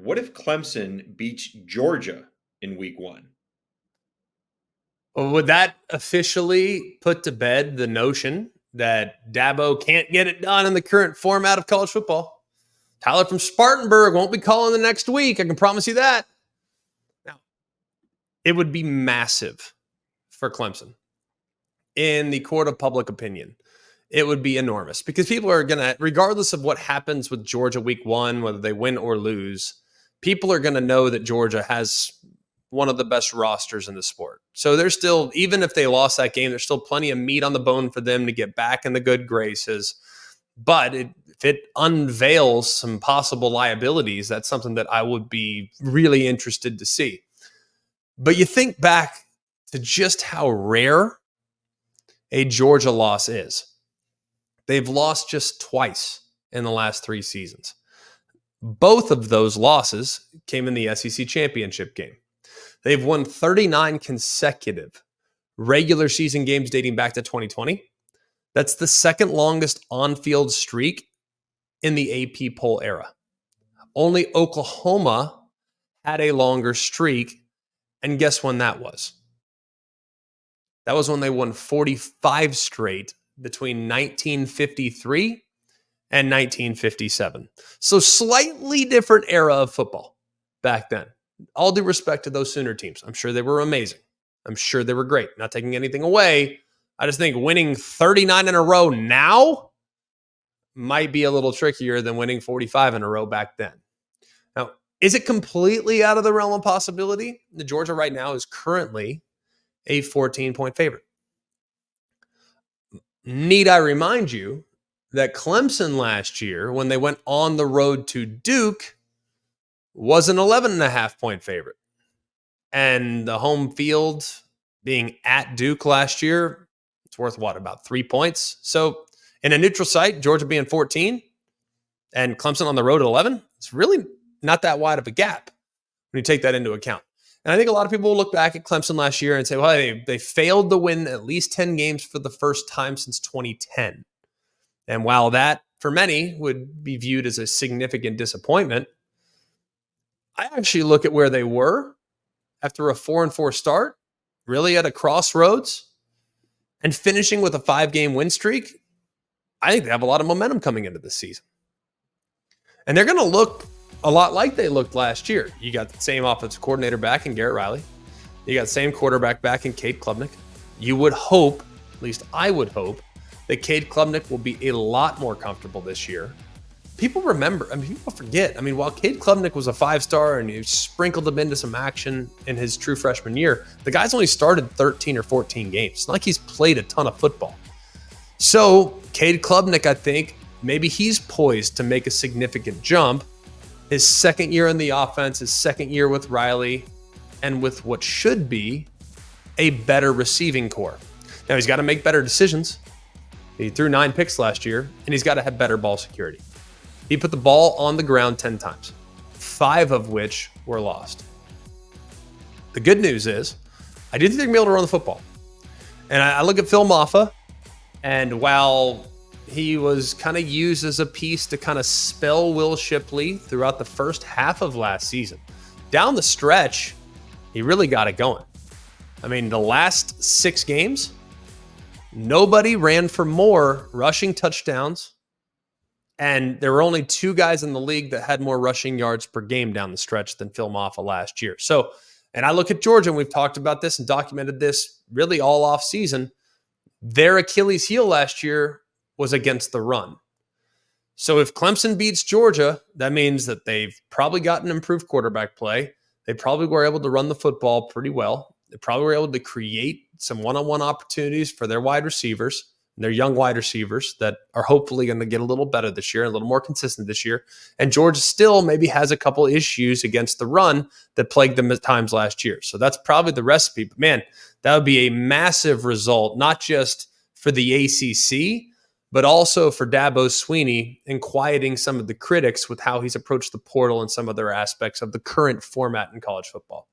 what if Clemson beats Georgia in week 1? Would that officially put to bed the notion that Dabo can't get it done in the current format of college football? Tyler from Spartanburg won't be calling the next week. I can promise you that. Now, it would be massive for Clemson in the court of public opinion. It would be enormous because people are going to, regardless of what happens with Georgia week 1, whether they win or lose, people are going to know that Georgia has one of the best rosters in the sport. So there's still, even if they lost that game, there's still plenty of meat on the bone for them to get back in the good graces. But if it unveils some possible liabilities, that's something that I would be really interested to see. But you think back to just how rare a Georgia loss is. They've lost just twice in the last 3 seasons. Both of those losses came in the SEC championship game. They've won 39 consecutive regular season games dating back to 2020. That's the second longest on-field streak in the AP poll era. Only Oklahoma had a longer streak, and guess when that was? That was when they won 45 straight between 1953 and 1957. So slightly different era of football back then. All due respect to those Sooner teams. I'm sure they were amazing. I'm sure they were great. Not taking anything away. I just think winning 39 in a row now might be a little trickier than winning 45 in a row back then. Now, is it completely out of the realm of possibility? The Georgia right now is currently a 14-point favorite. Need I remind you that Clemson last year, when they went on the road to Duke, was an 11.5-point favorite. And the home field being at Duke last year, it's worth what, about 3 points? So in a neutral site, Georgia being 14 and Clemson on the road at 11, it's really not that wide of a gap when you take that into account. And I think a lot of people will look back at Clemson last year and say, well, they failed to win at least 10 games for the first time since 2010. And while that, for many, would be viewed as a significant disappointment, I actually look at where they were after a 4-4 start, really at a crossroads, and finishing with a 5-game win streak. I think they have a lot of momentum coming into this season. And they're going to look a lot like they looked last year. You got the same offensive coordinator back in Garrett Riley. You got the same quarterback back in Cade Klubnik. You would hope, at least I would hope, that Cade Klubnik will be a lot more comfortable this year. People remember, people forget. While Cade Klubnik was a 5-star and you sprinkled him into some action in his true freshman year, the guy's only started 13 or 14 games. It's not like he's played a ton of football. So Cade Klubnik, I think, maybe he's poised to make a significant jump. His second year in the offense, his second year with Riley, and with what should be a better receiving core. Now, he's got to make better decisions. He threw 9 picks last year, and he's got to have better ball security. He put the ball on the ground 10 times, 5 of which were lost. The good news is, I do think they're going to be able to run the football. And I look at Phil Maffa, and while he was kind of used as a piece to kind of spell Will Shipley throughout the first half of last season, down the stretch, he really got it going. The last 6 games, nobody ran for more rushing touchdowns, and there were only 2 guys in the league that had more rushing yards per game down the stretch than Phil Maffa last year. So, and I look at Georgia, and we've talked about this and documented this really all off season. Their Achilles heel last year was against the run. So if Clemson beats Georgia, that means that they've probably gotten improved quarterback play. They probably were able to run the football pretty well. They probably were able to create some one-on-one opportunities for their wide receivers, their young wide receivers that are hopefully going to get a little better this year, a little more consistent this year. And Georgia still maybe has a couple issues against the run that plagued them at times last year. So that's probably the recipe. But man, that would be a massive result, not just for the ACC, but also for Dabo Swinney in quieting some of the critics with how he's approached the portal and some other aspects of the current format in college football.